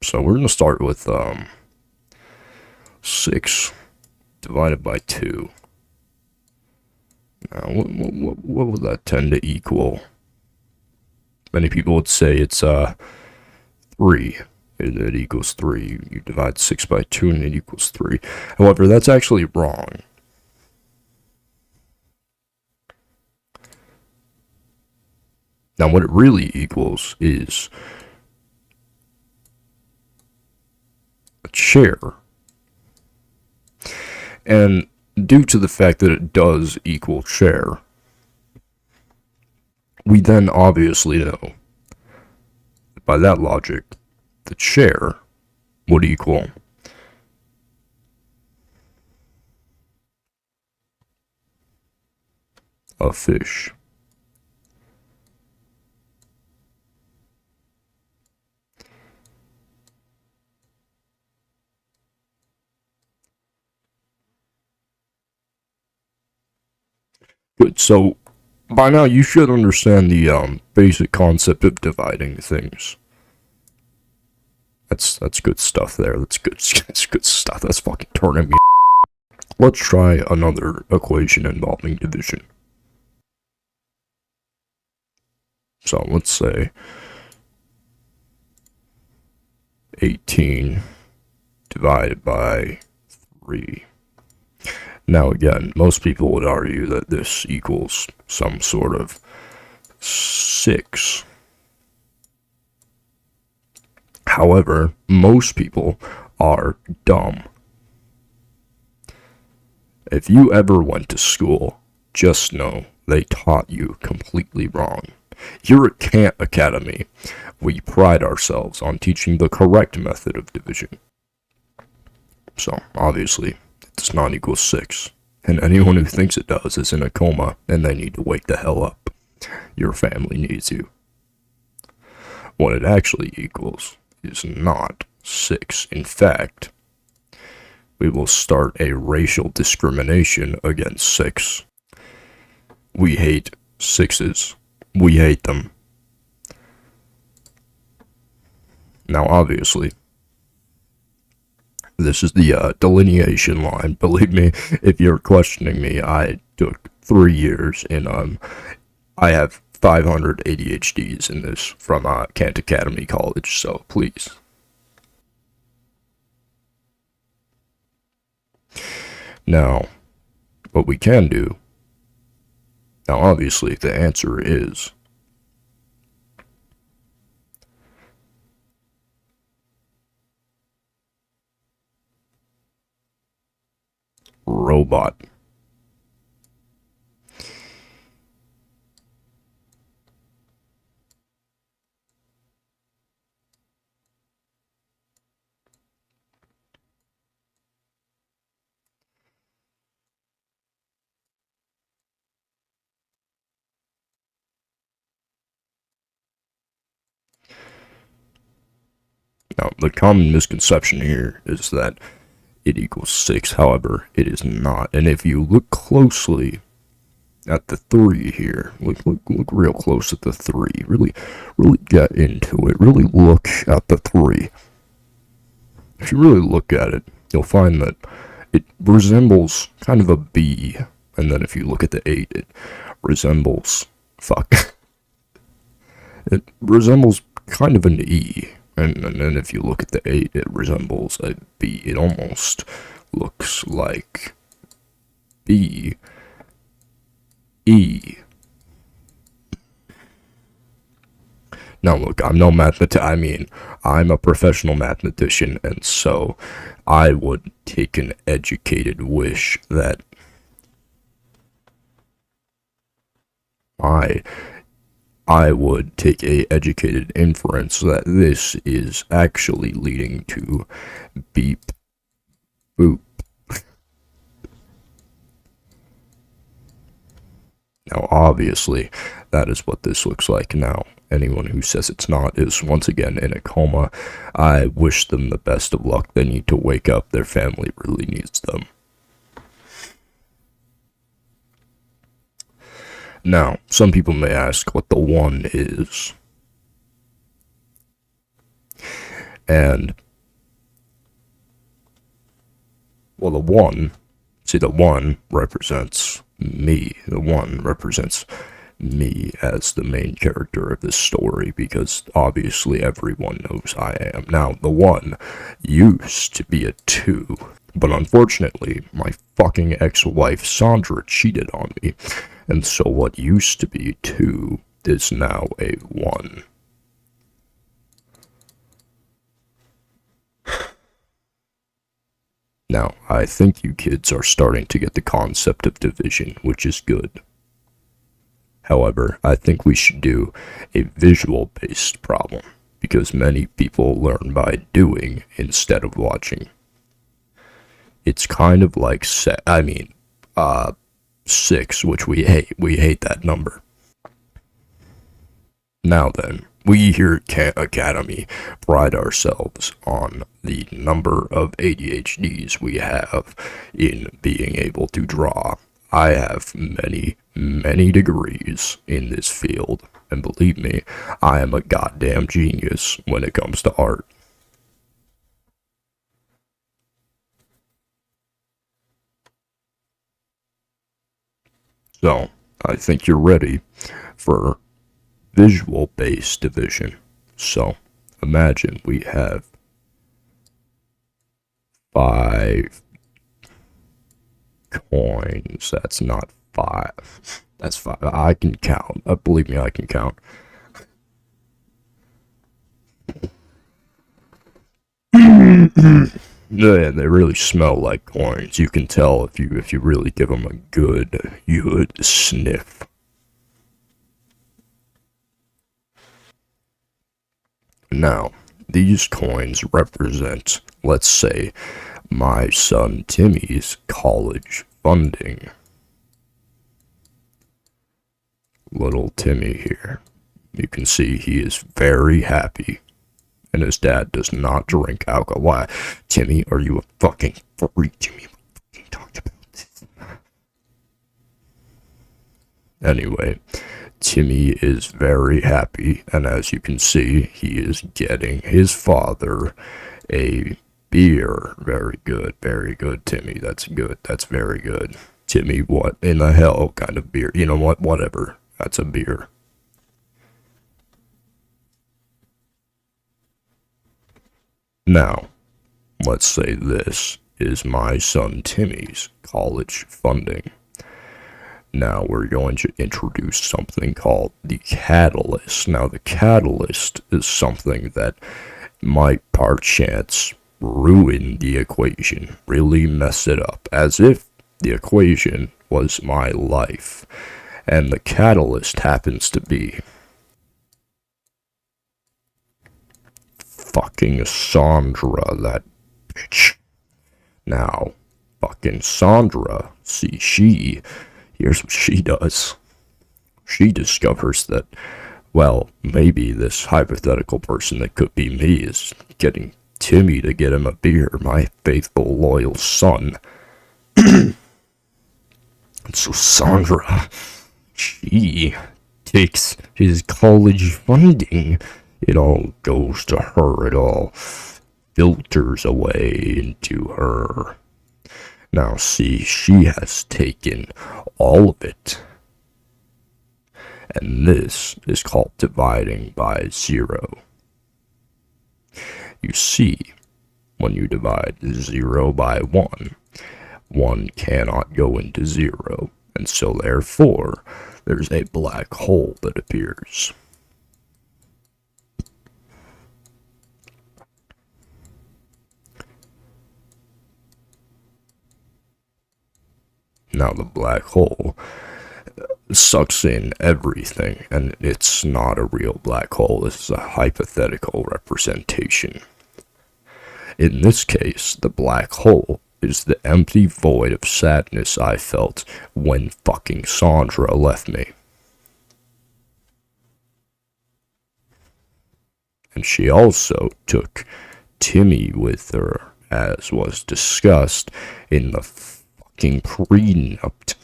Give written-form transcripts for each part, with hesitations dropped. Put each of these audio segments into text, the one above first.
So we're going to start with 6 divided by 2. Now, what would that tend to equal? Many people would say it's 3. It equals 3. You divide 6 by 2 and it equals 3. However, that's actually wrong. Now, what it really equals is a chair. And due to the fact that it does equal chair, we then obviously know that by that logic, the chair would equal a fish. Good, so by now you should understand the basic concept of dividing things. That's good stuff there. That's good stuff. That's fucking turning me. Let's try another equation involving division. So let's say 18 divided by 3. Now again, most people would argue that this equals some sort of 6. However, most people are dumb. If you ever went to school, just know they taught you completely wrong. Here at CANT Academy, we pride ourselves on teaching the correct method of division. So, obviously, it does not equal 6. And anyone who thinks it does is in a coma, and they need to wake the hell up. Your family needs you. What it actually equals is not 6. In fact, we will start a racial discrimination against 6. We hate 6s. We hate them. Now, obviously, this is the delineation line. Believe me, if you're questioning me, I took 3 years, and I have 500 ADHDs in this from CANT Academy College, so please. Now, what we can do, now obviously the answer is robot. Now, the common misconception here is that it equals 6, however, it is not. And if you look closely at the 3 here, look real close at the 3, really get into it, really look at the 3. If you really look at it, you'll find that it resembles kind of a B, and then if you look at the 8, it resembles, it resembles kind of an E. And then if you look at the 8, it resembles a B. It almost looks like B, E. Now look, I'm no I'm a professional mathematician, and so I would take an educated wish that I would take a educated inference that this is actually leading to beep, boop. Now, obviously, that is what this looks like now. Anyone who says it's not is once again in a coma. I wish them the best of luck. They need to wake up. Their family really needs them. Now, some people may ask what the 1 is. And, well, the 1, see, the 1 represents me. The 1 represents me as the main character of this story, because obviously everyone knows I am. Now, the 1 used to be a 2, but unfortunately, my fucking ex-wife Sandra cheated on me, and so what used to be 2 is now a 1. Now, I think you kids are starting to get the concept of division, which is good. However, I think we should do a visual-based problem, because many people learn by doing instead of watching. It's kind of like 6, which we hate. We hate that number. Now then, we here at CANT Academy pride ourselves on the number of ADHDs we have in being able to draw. I have many, many degrees in this field, and believe me, I am a goddamn genius when it comes to art. So, I think you're ready for visual-based division. So, imagine we have 5 coins. That's not 5. That's 5. I can count. Believe me, I can count. Yeah, they really smell like coins. You can tell if you really give them a good sniff. Now, these coins represent, let's say, my son Timmy's college funding. Little Timmy here. You can see he is very happy. And his dad does not drink alcohol. Why? Timmy, are you a fucking freak? Timmy, we fucking talked about this. Anyway, Timmy is very happy, and as you can see, he is getting his father a beer. Very good, Timmy. That's good. That's very good. Timmy, what in the hell kind of beer? You know what? Whatever. That's a beer. Now, let's say this is my son Timmy's college funding. Now we're going to introduce something called the catalyst. Now the catalyst is something that might par chance ruin the equation, really mess it up, as if the equation was my life, and the catalyst happens to be fucking Sandra, that bitch. Now, fucking Sandra, see, here's what she does. She discovers that, well, maybe this hypothetical person that could be me is getting Timmy to get him a beer, my faithful, loyal son. And so Sandra, she takes his college funding. It all goes to her. It all filters away into her. Now, see, she has taken all of it. And this is called dividing by 0. You see, when you divide 0 by 1, 1 cannot go into 0, and so therefore, there's a black hole that appears. Now the black hole sucks in everything, and it's not a real black hole. This is a hypothetical representation. In this case, the black hole is the empty void of sadness I felt when fucking Sandra left me. And she also took Timmy with her, as was discussed in the fucking prenup.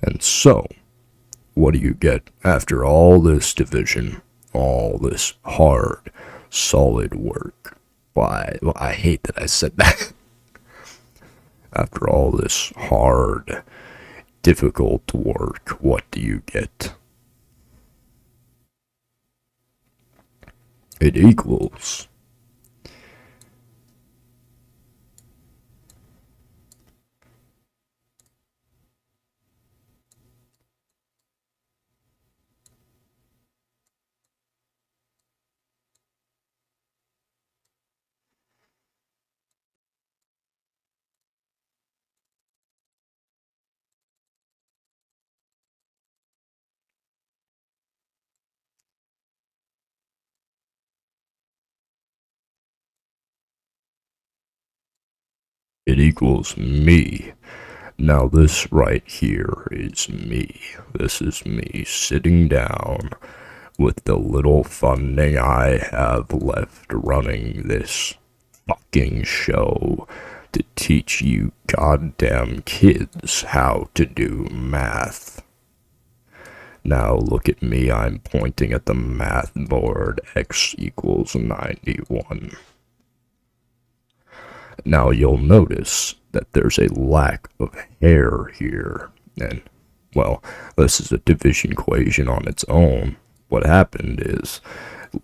And so, what do you get after all this division, all this hard, solid work? Why, well, I hate that I said that. After all this hard, difficult work, what do you get? It equals me. Now this right here is me. This is me sitting down with the little funding I have left running this fucking show to teach you goddamn kids how to do math. Now look at me, I'm pointing at the math board, x equals 91. Now you'll notice that there's a lack of hair here, and, well, this is a division equation on its own. What happened is,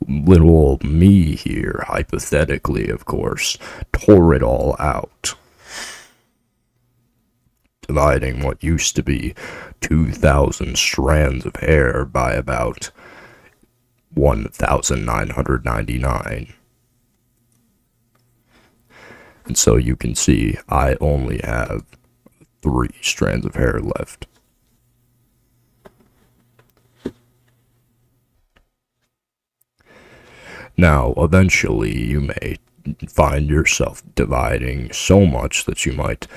little old me here, hypothetically of course, tore it all out, dividing what used to be 2,000 strands of hair by about 1,999. And so you can see I only have 3 strands of hair left. Now, eventually you may find yourself dividing so much that you might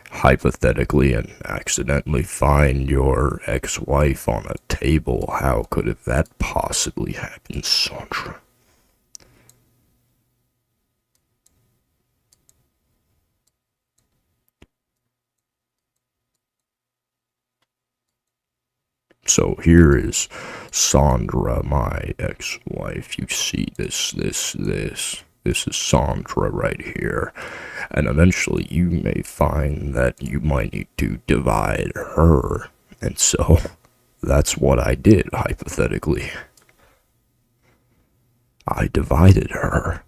hypothetically and accidentally find your ex-wife on a table. How could that possibly happen, Sandra? So here is Sandra, my ex-wife. You see this is Sandra right here. And eventually you may find that you might need to divide her. And so that's what I did, hypothetically. I divided her.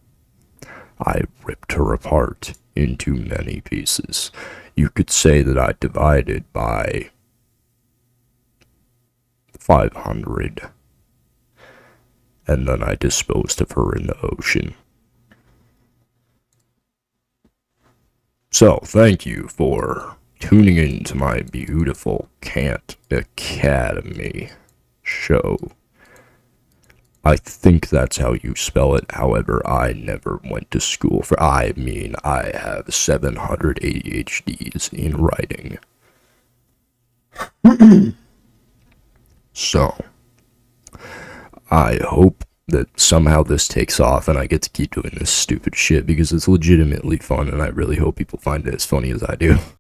I ripped her apart into many pieces. You could say that I divided by 500, and then I disposed of her in the ocean. So, thank you for tuning in to my beautiful CANT Academy show. I think that's how you spell it. However, I never went to school for, I have 700 ADHDs in writing. So, I hope that somehow this takes off and I get to keep doing this stupid shit because it's legitimately fun, and I really hope people find it as funny as I do.